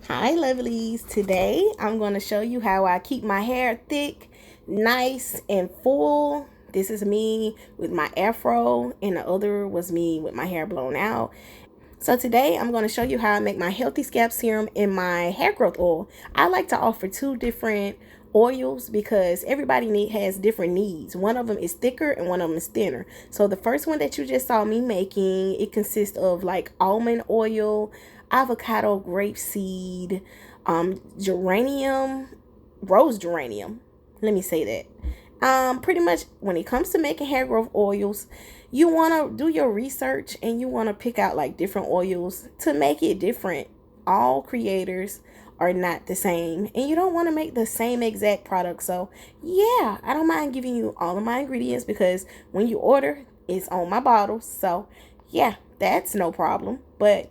Hi lovelies, today I'm going to show you how I keep my hair thick, nice and full. This is me with my afro and the other was me with my hair blown out. So today I'm going to show you how I make my healthy scalp serum and my hair growth oil. I like to offer two different oils because everybody has different needs. One of them is thicker and one of them is thinner. So the first one that you just saw me making, it consists of like almond oil, avocado, grapeseed, geranium, rose geranium. Let me say that. Pretty much when it comes to making hair growth oils, you want to do your research and you want to pick out like different oils to make it different. All creators are not the same and you don't want to make the same exact product. So yeah, I don't mind giving you all of my ingredients because when you order, it's on my bottles. So yeah, that's no problem. But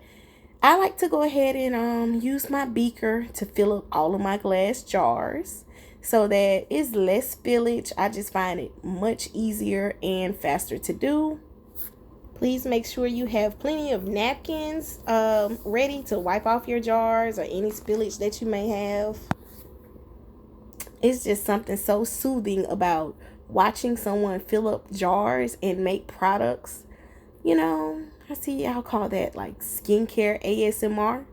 I like to go ahead and use my beaker to fill up all of my glass jars so that it's less spillage. I just find it much easier and faster to do. Please make sure you have plenty of napkins ready to wipe off your jars or any spillage that you may have. It's just something so soothing about watching someone fill up jars and make products. You know, I see y'all call that like skincare ASMR.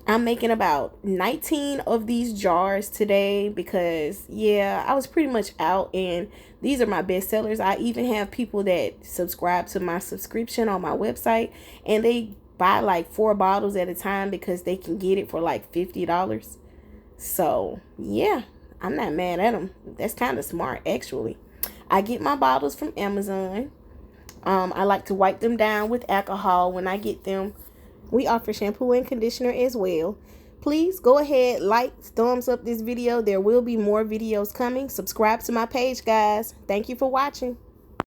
I'm making about 19 of these jars today because, yeah, I was pretty much out and these are my best sellers. I even have people that subscribe to my subscription on my website and they buy like 4 bottles at a time because they can get it for like $50. So, yeah, I'm not mad at them. That's kind of smart, actually. I get my bottles from Amazon. I like to wipe them down with alcohol when I get them. We offer shampoo and conditioner as well. Please go ahead, like, thumbs up this video. There will be more videos coming. Subscribe to my page, guys. Thank you for watching.